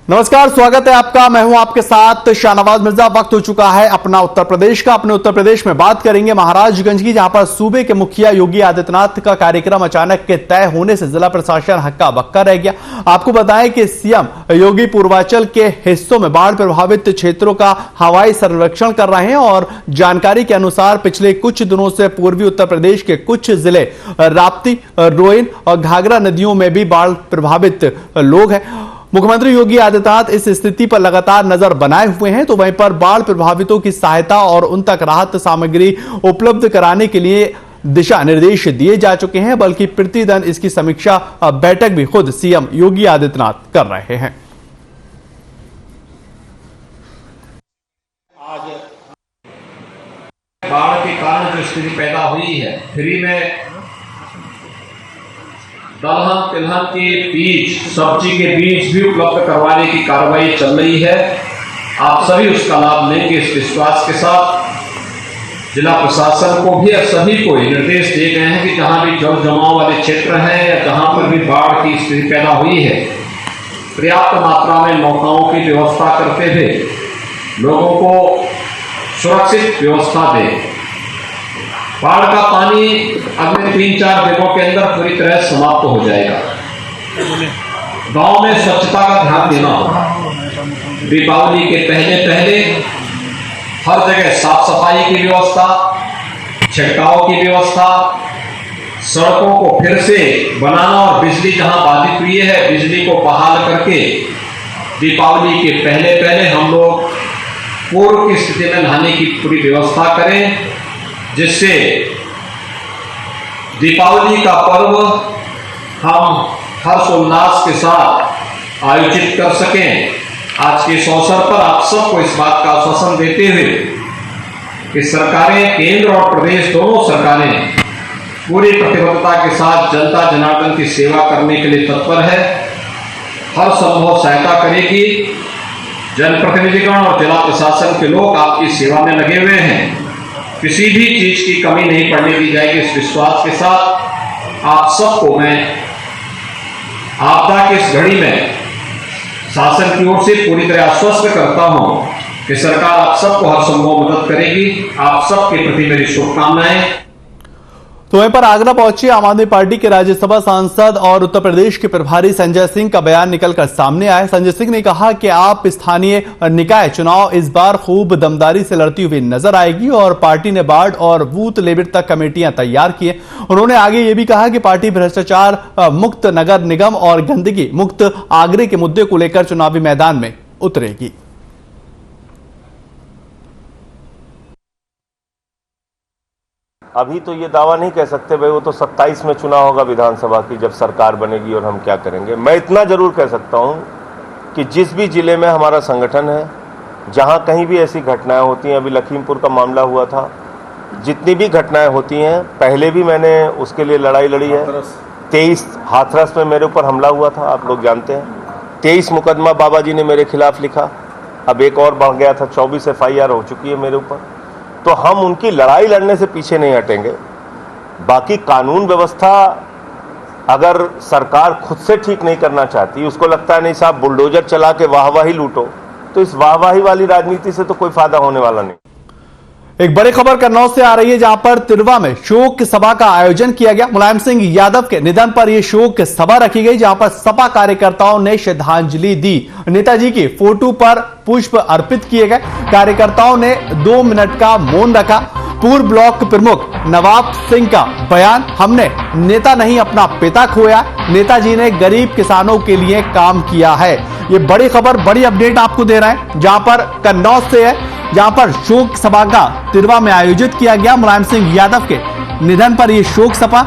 नमस्कार, स्वागत है आपका। मैं हूं आपके साथ शाहनवाज मिर्जा। वक्त हो चुका है अपना उत्तर प्रदेश का। अपने उत्तर प्रदेश में बात करेंगे महाराजगंज की, जहां पर सूबे के मुखिया योगी आदित्यनाथ का कार्यक्रम अचानक के तय होने से जिला प्रशासन हक्का बक्का रह गया। आपको बताएं कि सीएम योगी पूर्वांचल के हिस्सों में बाढ़ प्रभावित क्षेत्रों का हवाई सर्वेक्षण कर रहे हैं और जानकारी के अनुसार पिछले कुछ दिनों से पूर्वी उत्तर प्रदेश के कुछ जिले राप्ती, रोइन और घाघरा नदियों में भी बाढ़ प्रभावित लोग हैं। मुख्यमंत्री योगी आदित्यनाथ इस स्थिति पर लगातार नजर बनाए हुए हैं, तो वहीं पर बाढ़ प्रभावितों की सहायता और उन तक राहत सामग्री उपलब्ध कराने के लिए दिशा निर्देश दिए जा चुके हैं, बल्कि प्रतिदिन इसकी समीक्षा बैठक भी खुद सीएम योगी आदित्यनाथ कर रहे हैं। आज बाढ़ के कारण जो स्थिति पैदा हुई है, फ्री में दलहन तिलहन के बीज, सब्जी के बीज भी उपलब्ध करवाने की कार्रवाई चल रही है। आप सभी उसका लाभ लेंगे इस विश्वास के साथ। जिला प्रशासन को भी और सभी को निर्देश दिए गए हैं कि जहां भी जल जमाव वाले क्षेत्र हैं या जहां पर भी बाढ़ की स्थिति पैदा हुई है, पर्याप्त मात्रा में नौकाओं की व्यवस्था करते हुए लोगों को सुरक्षित व्यवस्था दें। बाढ़ का पानी अगले 3-4 दिनों के अंदर पूरी तरह समाप्त हो जाएगा। गांव में स्वच्छता का ध्यान देना होगा। दीपावली के पहले हर जगह साफ सफाई की व्यवस्था, छिड़काव की व्यवस्था, सड़कों को फिर से बनाना और बिजली जहां बाधित हुई है बिजली को बहाल करके दीपावली के पहले हम लोग पूर्व की स्थिति में लाने की पूरी व्यवस्था करें, जिससे दीपावली का पर्व हम हर्षोल्लास के साथ आयोजित कर सकें। आज के इस अवसर पर आप सबको इस बात का आश्वासन देते हुए कि सरकारें, केंद्र और प्रदेश दोनों सरकारें पूरी प्रतिबद्धता के साथ जनता जनार्दन की सेवा करने के लिए तत्पर है, हर संभव सहायता करेगी। जनप्रतिनिधिगण और जिला प्रशासन के लोग आपकी सेवा में लगे हुए हैं। किसी भी चीज की कमी नहीं पड़ने दी जाएगी। इस विश्वास के साथ आप सबको मैं आपदा की इस घड़ी में शासन की ओर से पूरी तरह आश्वस्त करता हूं कि सरकार आप सबको हर संभव मदद करेगी। आप सबके प्रति मेरी शुभकामनाएं। तो वहीं पर आगरा पहुंचे आम आदमी पार्टी के राज्यसभा सांसद और उत्तर प्रदेश के प्रभारी संजय सिंह का बयान निकलकर सामने आया। संजय सिंह ने कहा कि आप स्थानीय निकाय चुनाव इस बार खूब दमदारी से लड़ती हुई नजर आएगी और पार्टी ने वार्ड और बूथ लेवल तक कमेटियां तैयार की हैं। उन्होंने आगे ये भी कहा कि पार्टी भ्रष्टाचार मुक्त नगर निगम और गंदगी मुक्त आगरे के मुद्दे को लेकर चुनावी मैदान में उतरेगी। अभी तो ये दावा नहीं कह सकते भाई वो तो 27 में चुनाव होगा विधानसभा की, जब सरकार बनेगी और हम क्या करेंगे। मैं इतना जरूर कह सकता हूं कि जिस भी जिले में हमारा संगठन है, जहां कहीं भी ऐसी घटनाएं होती हैं, अभी लखीमपुर का मामला हुआ था, जितनी भी घटनाएं होती हैं, पहले भी मैंने उसके लिए लड़ाई लड़ी है। 23 हाथरस में मेरे ऊपर हमला हुआ था, आप लोग जानते हैं। 23 मुकदमा बाबा जी ने मेरे खिलाफ लिखा, अब एक और बढ़ गया था, 24 FIR हो चुकी है मेरे ऊपर। तो हम उनकी लड़ाई लड़ने से पीछे नहीं हटेंगे। बाकी कानून व्यवस्था अगर सरकार खुद से ठीक नहीं करना चाहती, उसको लगता है नहीं साहब बुलडोजर चला के वाहवाही लूटो, तो इस वाहवाही वाली राजनीति से तो कोई फायदा होने वाला नहीं। एक बड़ी खबर कन्नौज से आ रही है, जहां पर तिरवा में शोक सभा का आयोजन किया गया। मुलायम सिंह यादव के निधन पर यह शोक सभा रखी गई, जहां पर सपा कार्यकर्ताओं ने श्रद्धांजलि दी। नेताजी की फोटो पर पुष्प अर्पित किए गए। कार्यकर्ताओं ने 2 मिनट का मौन रखा। पूर्व ब्लॉक प्रमुख नवाब सिंह का बयान, हमने नेता नहीं अपना पिता खोया, नेताजी ने गरीब किसानों के लिए काम किया है। ये बड़ी खबर, बड़ी अपडेट आपको दे रहे हैं, जहां पर कन्नौज से है, जहां पर शोक सभा का तिरवा में आयोजित किया गया। मुलायम सिंह यादव के निधन पर यह शोक सभा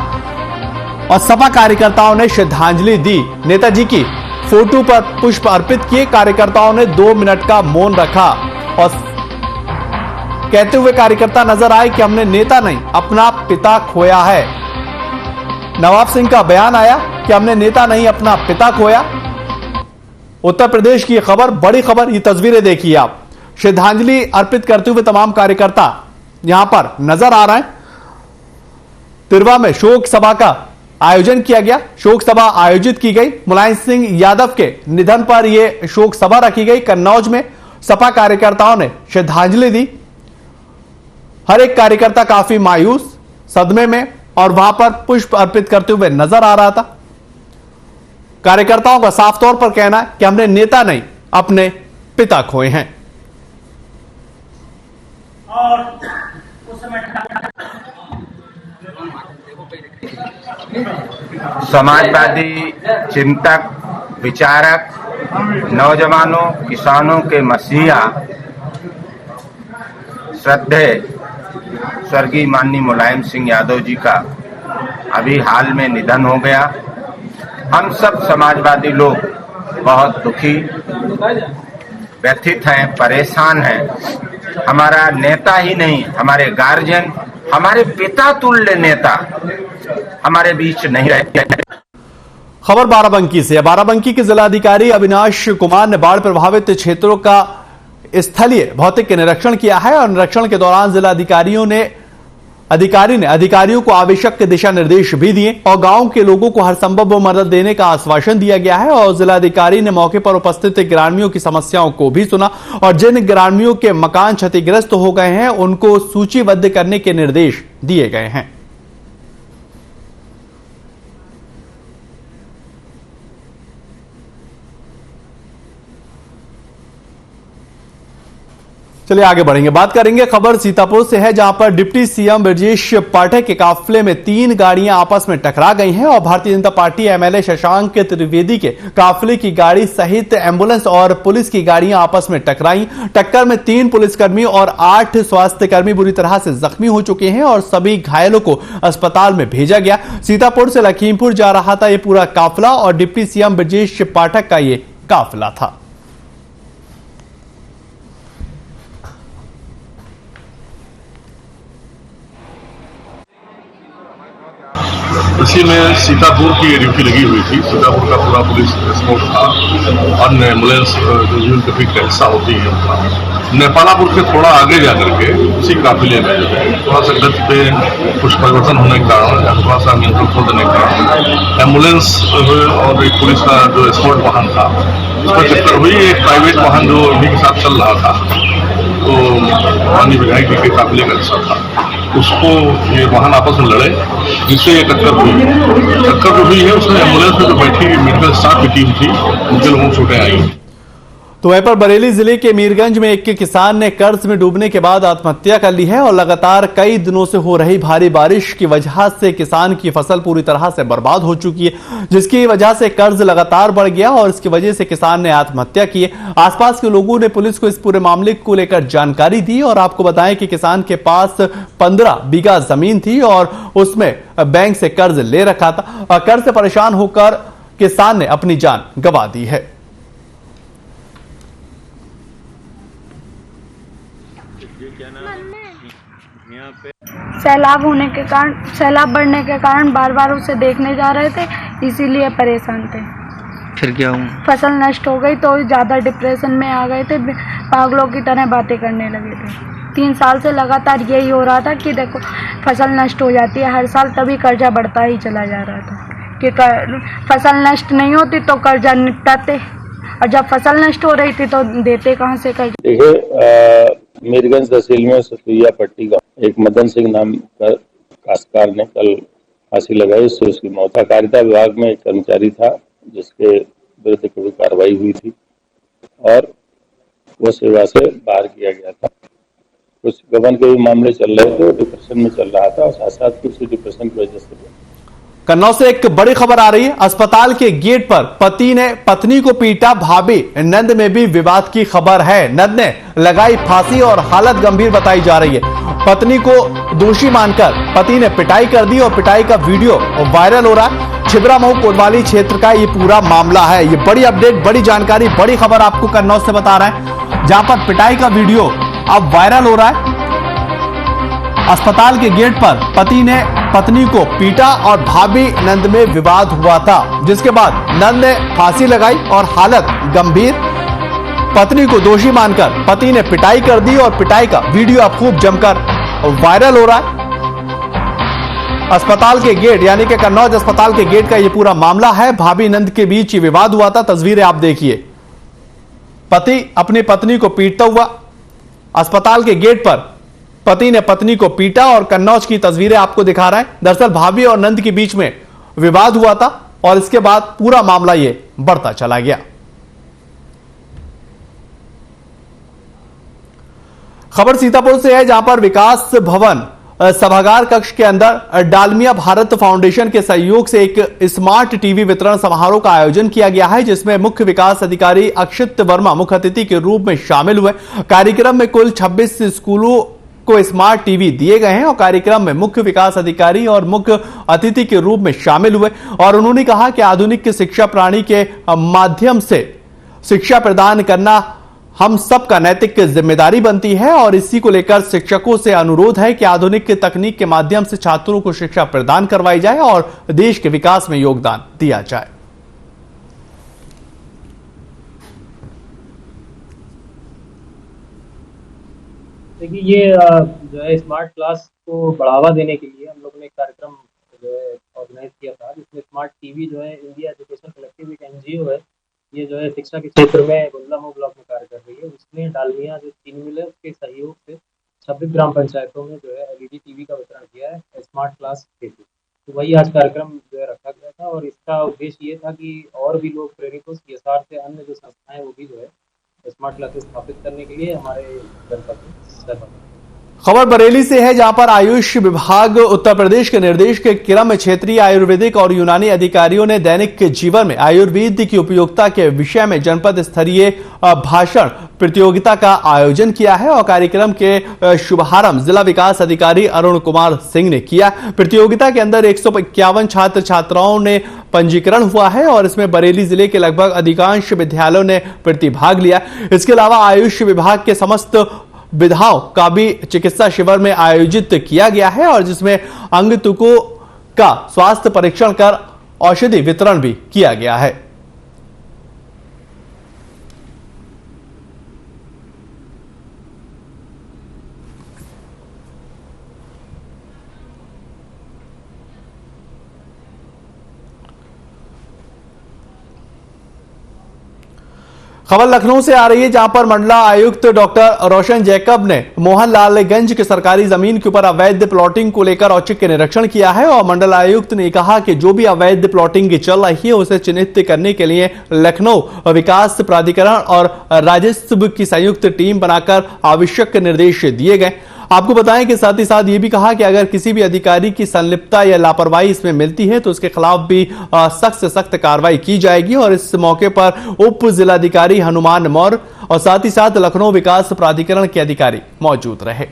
और सपा कार्यकर्ताओं ने श्रद्धांजलि दी। नेताजी की फोटो पर पुष्प अर्पित किए। कार्यकर्ताओं ने 2 मिनट का मौन रखा और कहते हुए कार्यकर्ता नजर आए कि हमने नेता नहीं अपना पिता खोया है। नवाब सिंह का बयान आया कि हमने नेता नहीं अपना पिता खोया। उत्तर प्रदेश की खबर, बड़ी खबर, ये तस्वीरें देखिए आप। श्रद्धांजलि अर्पित करते हुए तमाम कार्यकर्ता यहां पर नजर आ रहे हैं। तिरवा में शोक सभा का आयोजन किया गया, शोक सभा आयोजित की गई। मुलायम सिंह यादव के निधन पर यह शोक सभा रखी गई। कन्नौज में सपा कार्यकर्ताओं ने श्रद्धांजलि दी। हर एक कार्यकर्ता काफी मायूस, सदमे में और वहां पर पुष्प अर्पित करते हुए नजर आ रहा था। कार्यकर्ताओं का साफ तौर पर कहना है कि हमने नेता नहीं, अपने पिता खोए हैं। और उस समय समाजवादी चिंतक, विचारक, नौजवानों, किसानों के मसीहा श्रद्धेय स्वर्गीय माननीय मुलायम सिंह यादव जी का अभी हाल में निधन हो गया। हम सब समाजवादी लोग बहुत दुखी, व्यथित हैं, परेशान हैं। हमारा नेता ही नहीं, हमारे गार्जियन, हमारे पिता तुल्य नेता हमारे बीच नहीं रहे। खबर बाराबंकी से। बाराबंकी के जिलाधिकारी अविनाश कुमार ने बाढ़ प्रभावित क्षेत्रों का स्थलीय भौतिक निरीक्षण किया है और निरीक्षण के दौरान अधिकारियों को आवश्यक दिशा निर्देश भी दिए और गांव के लोगों को हर संभव मदद देने का आश्वासन दिया गया है। और जिलाधिकारी ने मौके पर उपस्थित ग्रामीणों की समस्याओं को भी सुना और जिन ग्रामीणों के मकान क्षतिग्रस्त हो गए हैं उनको सूचीबद्ध करने के निर्देश दिए गए हैं। चलिए आगे बढ़ेंगे, बात करेंगे। खबर सीतापुर से है, जहां पर डिप्टी सीएम ब्रजेश पाठक के काफिले में 3 गाड़ियां आपस में टकरा गई हैं और भारतीय जनता पार्टी एमएलए शशांक त्रिवेदी के काफिले की गाड़ी सहित एम्बुलेंस और पुलिस की गाड़ियां आपस में टकराई। टक्कर में 3 पुलिसकर्मी और 8 स्वास्थ्यकर्मी बुरी तरह से जख्मी हो चुके हैं और सभी घायलों को अस्पताल में भेजा गया। सीतापुर से लखीमपुर जा रहा था यह पूरा काफिला और डिप्टी सीएम ब्रजेश पाठक का यह काफिला था। इसी में सीतापुर की ड्यूटी लगी हुई थी। सीतापुर का पूरा पुलिस एस्कॉर्ट था, अन्य एम्बुलेंस जो यूनिट ट्रैफिक का हिस्सा होती है उनका। नेपालापुर से थोड़ा आगे जाकर के उसी काफिले में जो है थोड़ा सा गति पे कुछ परिवर्तन होने के कारण या थोड़ा सा नियंत्रण खो देने के कारण एम्बुलेंस और एक पुलिस का जो एस्कॉर्ट वाहन था उसमें टक्कर हुई। एक प्राइवेट वाहन जो उन्हीं के साथ चल रहा था, तो माननीय विधायक जी के काफिले का हिस्सा था, उसको ये वाहन आपस में लड़े जिससे ये टक्कर हुई। टक्कर जो हुई है उसमें एम्बुलेंस में जो बैठी मेडिकल स्टाफ की टीम थी उनके लोगों को चोटें आई। तो वहीं पर बरेली जिले के मीरगंज में एक किसान ने कर्ज में डूबने के बाद आत्महत्या कर ली है और लगातार कई दिनों से हो रही भारी बारिश की वजह से किसान की फसल पूरी तरह से बर्बाद हो चुकी है, जिसकी वजह से कर्ज लगातार बढ़ गया और इसकी वजह से किसान ने आत्महत्या की है। आसपास के लोगों ने पुलिस को इस पूरे मामले को लेकर जानकारी दी और आपको बताएं कि किसान के पास 15 बीघा जमीन थी और उसमें बैंक से कर्ज ले रखा था और कर्ज से परेशान होकर किसान ने अपनी जान गंवा दी है। सैलाब होने के कारण, सैलाब बढ़ने के कारण बार बार उसे देखने जा रहे थे, इसीलिए परेशान थे। फिर क्या हुआ? फसल नष्ट हो गई तो ज़्यादा डिप्रेशन में आ गए थे, पागलों की तरह बातें करने लगे थे। 3 साल से लगातार यही हो रहा था कि देखो फसल नष्ट हो जाती है हर साल, तभी कर्जा बढ़ता ही चला जा रहा था कि फसल नष्ट नहीं होती तो कर्जा निपटाते और जब फसल नष्ट हो रही थी तो देते कहाँ से कर्जा। देखिए मीरगंज तहसील में सतुइया पट्टी का एक मदन सिंह नाम का काश्तकार ने कल फांसी लगाई, उससे उसकी मौत। सहकारिता विभाग में एक कर्मचारी था जिसके विरुद्ध कोई कार्रवाई हुई थी और वो सेवा से बाहर किया गया था। कुछ गबन के भी मामले चल रहे थे, डिप्रेशन में चल रहा था और साथ साथ उसी डिप्रेशन की वजह से। कन्नौज से एक बड़ी खबर आ रही है। अस्पताल के गेट पर पति ने पत्नी को पीटा, भाभी नंद में भी विवाद की खबर है। नंद ने लगाई फांसी और हालत गंभीर बताई जा रही है। पत्नी को दोषी मानकर पति ने पिटाई कर दी और पिटाई का वीडियो वायरल हो रहा है। छिबरामऊ कोतवाली क्षेत्र का ये पूरा मामला है। ये बड़ी अपडेट, बड़ी जानकारी, बड़ी खबर आपको कन्नौज से बता रहे हैं, जहां पर पिटाई का वीडियो अब वायरल हो रहा है। अस्पताल के गेट पर पति ने पत्नी को पीटा और भाभी नंद में विवाद हुआ था, जिसके बाद नंद ने फांसी लगाई और हालत गंभीर। पत्नी को दोषी मानकर पति ने पिटाई कर दी और पिटाई का वीडियो अब खूब जमकर वायरल हो रहा है। अस्पताल के गेट यानी कि कन्नौज अस्पताल के गेट का यह पूरा मामला है। भाभी नंद के बीच ये विवाद हुआ था। तस्वीरें आप देखिए, पति अपनी पत्नी को पीटता हुआ, अस्पताल के गेट पर पति ने पत्नी को पीटा और कन्नौज की तस्वीरें आपको दिखा रहे हैं। दरअसल भाभी और नंद के बीच में विवाद हुआ था और इसके बाद पूरा मामला ये बढ़ता चला गया। खबर सीतापुर से है, जहां पर विकास भवन सभागार कक्ष के अंदर डालमिया भारत फाउंडेशन के सहयोग से एक स्मार्ट टीवी वितरण समारोह का आयोजन किया गया है, जिसमें मुख्य विकास अधिकारी अक्षित वर्मा मुख्य अतिथि के रूप में शामिल हुए। कार्यक्रम में कुल 26 स्कूलों को स्मार्ट टीवी दिए गए हैं और कार्यक्रम में मुख्य विकास अधिकारी और मुख्य अतिथि के रूप में शामिल हुए और उन्होंने कहा कि आधुनिक शिक्षा प्रणाली के माध्यम से शिक्षा प्रदान करना हम सबका नैतिक जिम्मेदारी बनती है और इसी को लेकर शिक्षकों से अनुरोध है कि आधुनिक तकनीक के माध्यम से छात्रों को शिक्षा प्रदान करवाई जाए और देश के विकास में योगदान दिया जाए। देखिए, ये जो है स्मार्ट क्लास को बढ़ावा देने के लिए हम लोग ने एक कार्यक्रम जो है ऑर्गेनाइज किया था, जिसमें स्मार्ट टीवी जो है इंडिया एजुकेशन कलेक्टिव एक एनजीओ है, ये जो है शिक्षा के क्षेत्र में गुंडलामो ब्लॉक में कार्य कर रही है। उसने डालमिया जो चीनी मिल है उसके सहयोग से 26 ग्राम पंचायतों में जो है एलईडी टीवी का वितरण किया है स्मार्ट क्लास हेतु। तो वही आज कार्यक्रम जो है रखा गया था और इसका उद्देश्य ये था कि और भी लोग प्रेरित हो, सीएसआर से अन्य जो संस्थाएं वो भी जो है स्मार्ट क्लासेस स्थापित करने के लिए हमारे जनपद में सहभागी। खबर बरेली से है, जहां पर आयुष विभाग उत्तर प्रदेश के निर्देश के क्रम में क्षेत्रीय आयुर्वेदिक और यूनानी अधिकारियों ने दैनिक जीवन में आयुर्वेद की उपयोगिता के विषय में जनपद स्तरीय भाषण प्रतियोगिता का आयोजन किया है और कार्यक्रम के शुभारंभ जिला विकास अधिकारी अरुण कुमार सिंह ने किया। प्रतियोगिता के अंदर 151 छात्र छात्राओं ने पंजीकरण हुआ है और इसमें बरेली जिले के लगभग अधिकांश विद्यालयों ने प्रतिभाग लिया। इसके अलावा आयुष विभाग के समस्त विधाओं का भी चिकित्सा शिविर में आयोजित किया गया है और जिसमें अंगतुकों का स्वास्थ्य परीक्षण कर औषधि वितरण भी किया गया है। खबर लखनऊ से आ रही है, जहां पर मंडला आयुक्त डॉक्टर रोशन जैकब ने मोहनलालगंज की सरकारी जमीन के ऊपर अवैध प्लॉटिंग को लेकर औचक निरीक्षण किया है और मंडल आयुक्त ने कहा कि जो भी अवैध प्लॉटिंग चल रही है उसे चिन्हित करने के लिए लखनऊ विकास प्राधिकरण और राजस्व की संयुक्त टीम बनाकर आवश्यक निर्देश दिए गए। आपको बताएं कि साथ ही साथ ये भी कहा कि अगर किसी भी अधिकारी की संलिप्तता या लापरवाही इसमें मिलती है तो उसके खिलाफ भी सख्त से सख्त कार्रवाई की जाएगी और इस मौके पर उप जिलाधिकारी हनुमान मौर्य और साथ ही साथ लखनऊ विकास प्राधिकरण के अधिकारी मौजूद रहे।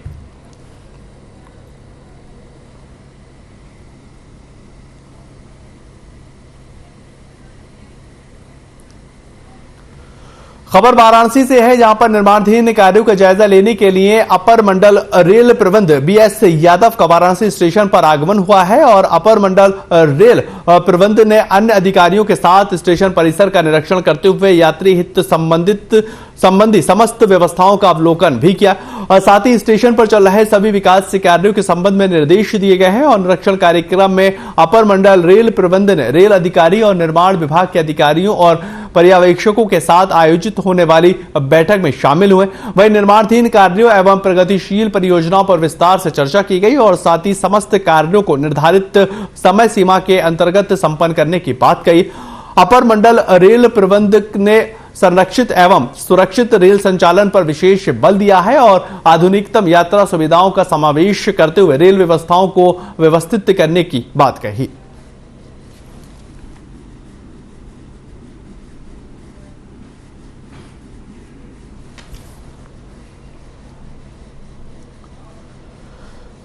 खबर वाराणसी से है, जहां पर निर्माणाधीन कार्यों का जायजा लेने के लिए अपर मंडल रेल प्रबंध बीएस यादव का वाराणसी स्टेशन पर आगमन हुआ है और अपर मंडल रेल प्रबंध ने अन्य अधिकारियों के साथ स्टेशन परिसर का निरीक्षण करते हुए यात्री हित संबंधी समस्त व्यवस्थाओं का अवलोकन भी किया और साथ ही स्टेशन पर चल रहे सभी विकास कार्यों के संबंध में निर्देश दिए गए हैं और निरीक्षण कार्यक्रम में अपर मंडल रेल प्रबंध ने रेल अधिकारी और निर्माण विभाग के अधिकारियों और पर्यवेक्षकों के साथ आयोजित होने वाली बैठक में शामिल हुए। वहीं निर्माणाधीन कार्यों एवं प्रगतिशील परियोजनाओं पर विस्तार से चर्चा की गई और साथ ही समस्त कार्यों को निर्धारित समय सीमा के अंतर्गत संपन्न करने की बात कही। अपर मंडल रेल प्रबंधक ने संरक्षित एवं सुरक्षित रेल संचालन पर विशेष बल दिया है और आधुनिकतम यात्रा सुविधाओं का समावेश करते हुए रेल व्यवस्थाओं को व्यवस्थित करने की बात कही।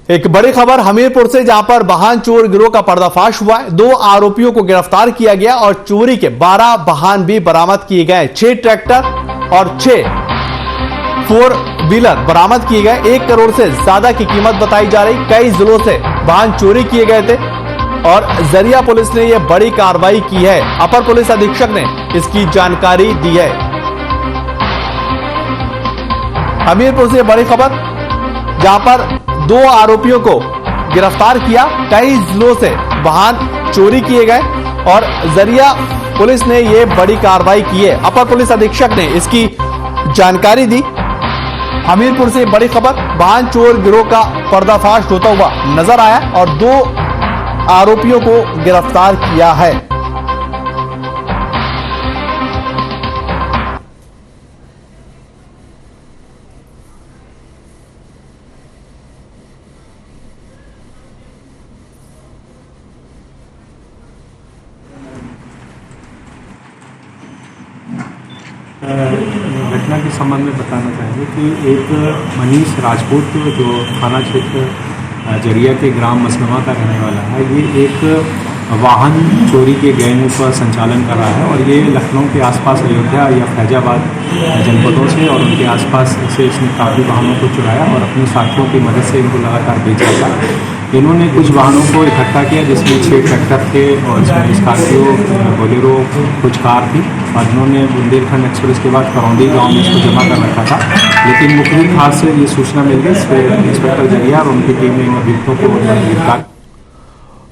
एक बड़ी खबर हमीरपुर से, जहां पर वाहन चोर गिरोह का पर्दाफाश हुआ है। 2 आरोपियों को गिरफ्तार किया गया और चोरी के 12 वाहन भी बरामद किए गए। 6 ट्रैक्टर और 6 4 व्हीलर बरामद किए गए। 1 करोड़ से ज्यादा की कीमत बताई जा रही। कई जिलों से वाहन चोरी किए गए थे और जरिया पुलिस ने यह बड़ी कार्रवाई की है। अपर पुलिस अधीक्षक ने इसकी जानकारी दी है। हमीरपुर से बड़ी खबर, जहां पर 2 आरोपियों को गिरफ्तार किया। कई जिलों से वाहन चोरी किए गए और जरिया पुलिस ने यह बड़ी कार्रवाई की है। अपर पुलिस अधीक्षक ने इसकी जानकारी दी। हमीरपुर से बड़ी खबर, वाहन चोर गिरोह का पर्दाफाश होता हुआ नजर आया और 2 आरोपियों को गिरफ्तार किया है। घटना के संबंध में बताना चाहेंगे कि एक मनीष राजपूत जो थाना क्षेत्र जरिया के ग्राम मसलमा का रहने वाला है, ये एक वाहन चोरी के गैंग का संचालन कर रहा है और ये लखनऊ के आसपास अयोध्या या फैजाबाद जनपदों से और उनके आसपास से इसने काफ़ी वाहनों को चुराया और अपने साथियों की मदद से इनको लगातार बेचा था। इन्होंने कुछ वाहनों को इकट्ठा किया जिसमें 6 ट्रैक्टर थे और इसमें स्कॉर्पियो, बोलेरो, कुछ कार थी और इन्होंने बुंदेलखंड एक्सप्रेस के बाद करौंदी गांव में इसको जमा कर रखा था। लेकिन मुखबिर खास से ये सूचना मिल गई, इस पर इंस्पेक्टर जरिया और उनकी टीम ने इन अभियुक्तों को गिरफ्तार।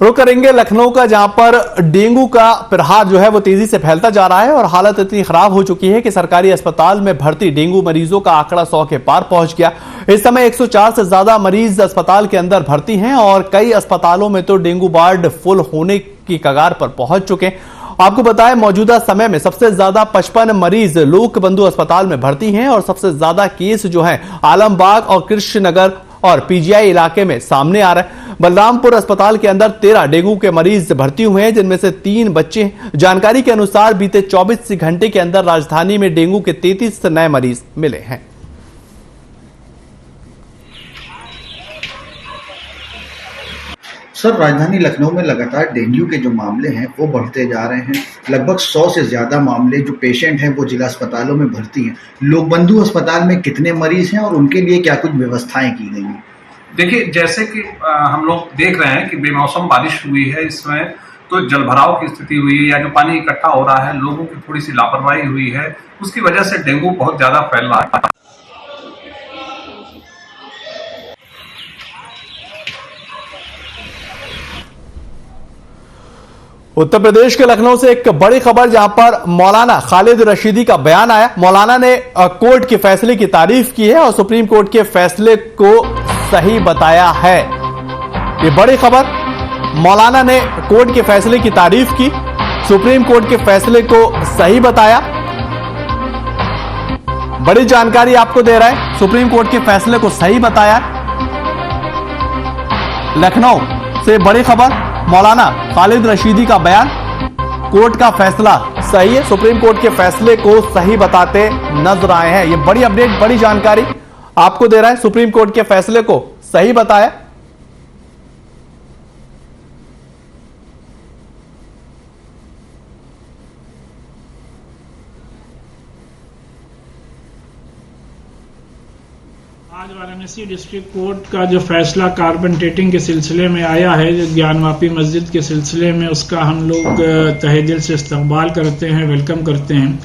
रुक करेंगे लखनऊ का, जहां पर डेंगू का प्रहार जो है वो तेजी से फैलता जा रहा है और हालत इतनी खराब हो चुकी है कि सरकारी अस्पताल में भर्ती डेंगू मरीजों का आंकड़ा 100 के पार पहुंच गया। इस समय 104 से ज्यादा मरीज अस्पताल के अंदर भर्ती हैं और कई अस्पतालों में तो डेंगू वार्ड फुल होने की कगार पर पहुंच चुके हैं। आपको बताएं, मौजूदा समय में सबसे ज्यादा 55 मरीज लोक बंधु अस्पताल में भर्ती हैं और सबसे ज्यादा केस जो है आलमबाग और कृष्णनगर और पीजीआई इलाके में सामने आ रहा है। बलरामपुर अस्पताल के अंदर 13 डेंगू के मरीज भर्ती हुए हैं, जिनमें से 3 बच्चे हैं। जानकारी के अनुसार बीते 24 घंटे के अंदर राजधानी में डेंगू के 33 नए मरीज मिले हैं। सर, राजधानी लखनऊ में लगातार डेंगू के जो मामले हैं वो बढ़ते जा रहे हैं। लगभग 100 से ज्यादा मामले जो पेशेंट हैं वो जिला अस्पतालों में भर्ती हैं। लोक बंधु अस्पताल में कितने मरीज हैं और उनके लिए क्या कुछ व्यवस्थाएं की गई हैं? देखिए, जैसे कि हम लोग देख रहे हैं कि बेमौसम बारिश हुई है, इसमें तो जलभराव की स्थिति हुई है या जो पानी इकट्ठा हो रहा है, लोगों की थोड़ी सी लापरवाही हुई है, उसकी वजह से डेंगू बहुत ज्यादा फैल रहा है। उत्तर प्रदेश के लखनऊ से एक बड़ी खबर, जहां पर मौलाना खालिद रशीदी का बयान आया। मौलाना ने कोर्ट के फैसले की तारीफ की है और सुप्रीम कोर्ट के फैसले को सही बताया है। ये बड़ी खबर, मौलाना ने कोर्ट के फैसले की तारीफ की, सुप्रीम कोर्ट के फैसले को सही बताया। बड़ी जानकारी आपको दे रहा है, सुप्रीम कोर्ट के फैसले को सही बताया। लखनऊ से बड़ी खबर, मौलाना खालिद रशीदी का बयान, कोर्ट का फैसला सही है, सुप्रीम कोर्ट के फैसले को सही बताते नजर आए हैं। ये बड़ी अपडेट, बड़ी जानकारी आपको दे रहा है, सुप्रीम कोर्ट के फैसले को सही बताया। आज वाराणसी डिस्ट्रिक्ट कोर्ट का जो फैसला कार्बन डेटिंग के सिलसिले में आया है, जो ज्ञानवापी मस्जिद के सिलसिले में, उसका हम लोग तहे दिल से इस्तकबाल करते हैं, वेलकम करते हैं।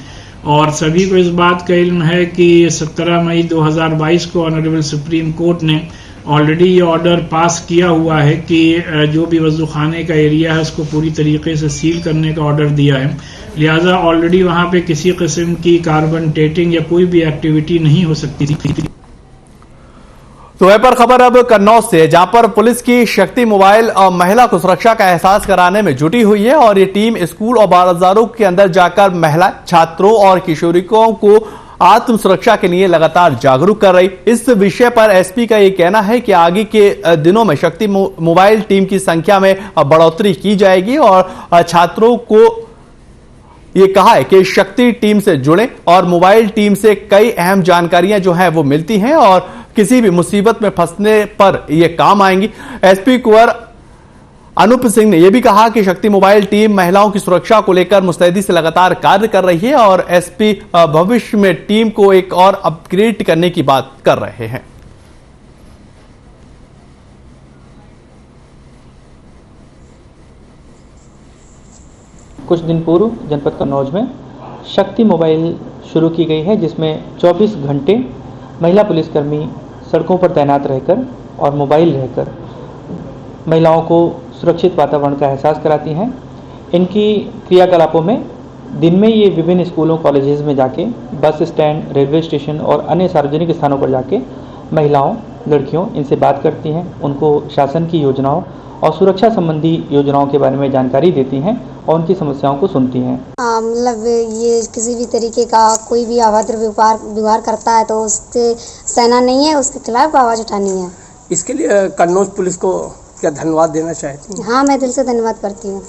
और सभी को इस बात का इल्म है कि 17 मई 2022 को ऑनरेबल सुप्रीम कोर्ट ने ऑलरेडी ये ऑर्डर पास किया हुआ है कि जो भी वज़ूखाने का एरिया है उसको पूरी तरीके से सील करने का ऑर्डर दिया है। लिहाजा ऑलरेडी वहाँ पे किसी किस्म की कार्बन डेटिंग या कोई भी एक्टिविटी नहीं हो सकती थी। तो वह पर खबर अब कन्नौज से, जहां पर पुलिस की शक्ति मोबाइल महिला को सुरक्षा का एहसास कराने में जुटी हुई है और ये टीम स्कूल और बाजारों के अंदर जाकर महिला छात्रों और किशोरियों को आत्म सुरक्षा के लिए लगातार जागरूक कर रही। इस विषय पर एसपी का ये कहना है कि आगे के दिनों में शक्ति मोबाइल टीम की संख्या में बढ़ोतरी की जाएगी और छात्रों को ये कहा है कि शक्ति टीम से जुड़े और मोबाइल टीम से कई अहम जानकारियां जो हैं वो मिलती हैं और किसी भी मुसीबत में फंसने पर ये काम आएंगी। एसपी कुंवर अनूप सिंह ने यह भी कहा कि शक्ति मोबाइल टीम महिलाओं की सुरक्षा को लेकर मुस्तैदी से लगातार कार्य कर रही है और एसपी भविष्य में टीम को एक और अपग्रेड करने की बात कर रहे हैं। कुछ दिन पूर्व जनपद कन्नौज में शक्ति मोबाइल शुरू की गई है, जिसमें 24 घंटे महिला पुलिसकर्मी सड़कों पर तैनात रहकर और मोबाइल रहकर महिलाओं को सुरक्षित वातावरण का एहसास कराती हैं। इनकी क्रियाकलापों में दिन में ये विभिन्न स्कूलों कॉलेजेस में जाके, बस स्टैंड, रेलवे स्टेशन और अन्य सार्वजनिक स्थानों पर जाके महिलाओं, लड़कियों इनसे बात करती हैं, उनको शासन की योजनाओं और सुरक्षा संबंधी योजनाओं के बारे में जानकारी देती हैं और उनकी समस्याओं को सुनती हैं। मतलब ये किसी भी तरीके का कोई भी अभद्र व्यवहार करता है तो उससे सहना नहीं है, उसके खिलाफ आवाज़ उठानी है। इसके लिए कन्नौज पुलिस को क्या धन्यवाद देना चाहती हैं? हाँ, मैं दिल से धन्यवाद करती हूँ।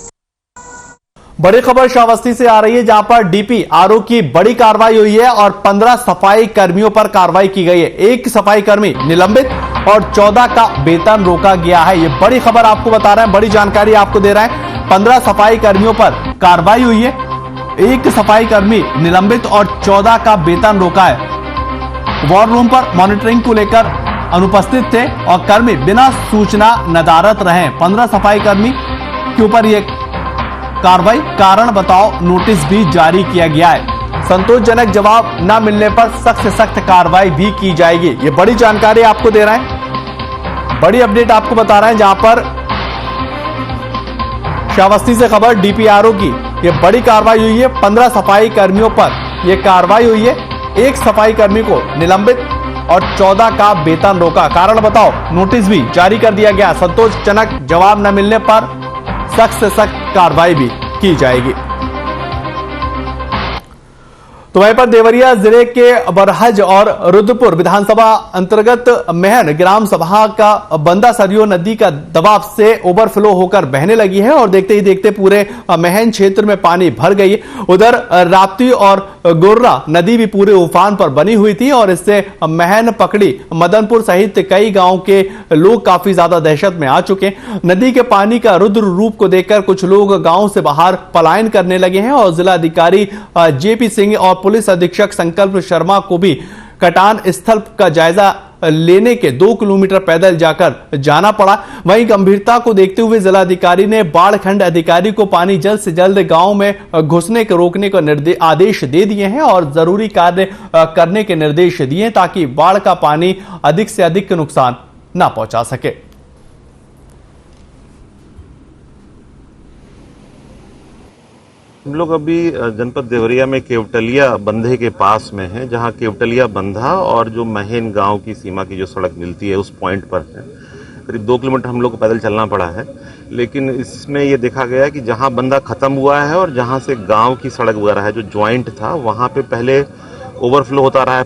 बड़ी खबर श्रावस्ती से आ रही है, जहां पर डीपीआरओ की बड़ी कार्रवाई हुई है और 15 सफाई कर्मियों पर कार्रवाई की गई है। एक सफाई कर्मी निलंबित और 14 का वेतन रोका गया है। ये बड़ी खबर आपको बता रहे हैं, बड़ी जानकारी आपको दे रहे हैं। 15 सफाई कर्मियों पर कार्रवाई हुई है, एक सफाई कर्मी निलंबित और 14 का वेतन रोका है। वॉर रूम पर मॉनिटरिंग को लेकर अनुपस्थित थे और कर्मी बिना सूचना नदारद रहे। 15 सफाई कर्मी के ऊपर यह कार्रवाई कारण बताओ नोटिस भी जारी किया गया है। संतोषजनक जवाब न मिलने पर सख्त से सख्त कार्रवाई भी की जाएगी। ये बड़ी जानकारी आपको दे रहे हैं, बड़ी अपडेट आपको बता रहे हैं, जहां पर श्रावस्ती से खबर डीपीआरओ की ये बड़ी कार्रवाई हुई है। 15 सफाई कर्मियों पर यह कार्रवाई हुई है, एक सफाई कर्मी को निलंबित और 14 का वेतन रोका। कारण बताओ नोटिस भी जारी कर दिया गया। संतोषजनक जवाब न मिलने पर सख्त से सख्त कार्रवाई भी की जाएगी। तो वहीं पर देवरिया जिले के बरहज और रुद्रपुर विधानसभा अंतर्गत महन ग्राम सभा का बंदा सरयू नदी का दबाव से ओवरफ्लो होकर बहने लगी है और देखते ही देखते पूरे महन क्षेत्र में पानी भर गई है। उधर राप्ती और गोर्रा नदी भी पूरे उफान पर बनी हुई थी और इससे महन, पकड़ी, मदनपुर सहित कई गांव के लोग काफी ज्यादा दहशत में आ चुके हैं। नदी के पानी का रुद्र रूप को देखकर कुछ लोग गांव से बाहर पलायन करने लगे हैं और जिलाधिकारी जेपी सिंह और पुलिस अधीक्षक संकल्प शर्मा को भी कटान स्थल का जायजा लेने के 2 किलोमीटर पैदल जाकर जाना पड़ा। वहीं गंभीरता को देखते हुए जिलाधिकारी ने बाढ़ खंड अधिकारी को पानी जल्द से जल्द गांव में घुसने के रोकने का आदेश दे दिए हैं और जरूरी कार्य करने के निर्देश दिए ताकि बाढ़ का पानी अधिक से अधिक नुकसान न पहुंचा सके। हम लोग अभी जनपद देवरिया में केवटलिया बंधे के पास में हैं, जहां केवटलिया बंधा और जो महन गांव की सीमा की जो सड़क मिलती है उस पॉइंट पर है। करीब 2 किलोमीटर हम लोग को पैदल चलना पड़ा है, लेकिन इसमें ये देखा गया कि जहां बंधा खत्म हुआ है और जहां से गांव की सड़क वगैरह है जो ज्वाइंट था, वहां पे पहले ओवरफ्लो होता रहा है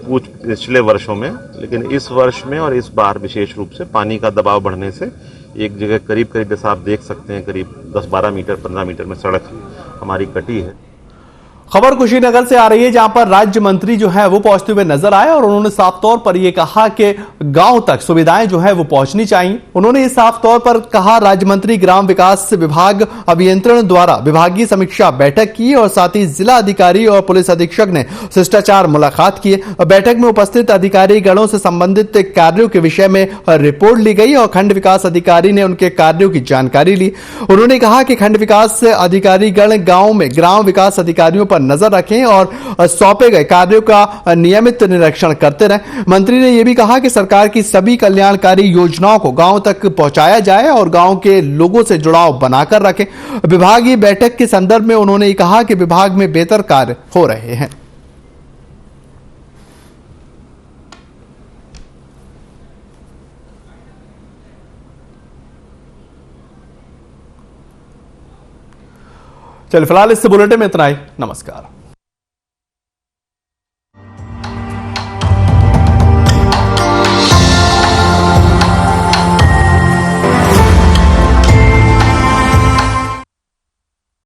पिछले वर्षों में, लेकिन इस वर्ष में और इस बार विशेष रूप से पानी का दबाव बढ़ने से एक जगह करीब जैसा आप देख सकते हैं करीब 10-12 मीटर 15 मीटर में सड़क हमारी कटी है। खबर कुशीनगर से आ रही है, जहां पर राज्य मंत्री जो है वो पहुंचते हुए नजर आए और उन्होंने साफ तौर पर यह कहा कि गांव तक सुविधाएं जो है वो पहुंचनी चाहिए। उन्होंने ये साफ तौर पर कहा। राज्य मंत्री ग्राम विकास विभाग अभियंत्रण द्वारा विभागीय समीक्षा बैठक की और साथ ही जिला अधिकारी और पुलिस अधीक्षक ने शिष्टाचार मुलाकात की। बैठक में उपस्थित अधिकारी गणों से संबंधित कार्यों के विषय में रिपोर्ट ली गई और खंड विकास अधिकारी ने उनके कार्यों की जानकारी ली। उन्होंने कहा कि खंड विकास अधिकारी गण गांव में ग्राम विकास अधिकारियों पर नजर रखें और सौंपे गए कार्यों का नियमित निरीक्षण करते रहें। मंत्री ने यह भी कहा कि सरकार की सभी कल्याणकारी योजनाओं को गांव तक पहुंचाया जाए और गांव के लोगों से जुड़ाव बनाकर रखें। विभागीय बैठक के संदर्भ में उन्होंने कहा कि विभाग में बेहतर कार्य हो रहे हैं। चलिए फिलहाल इस बुलेटिन में इतना ही। नमस्कार।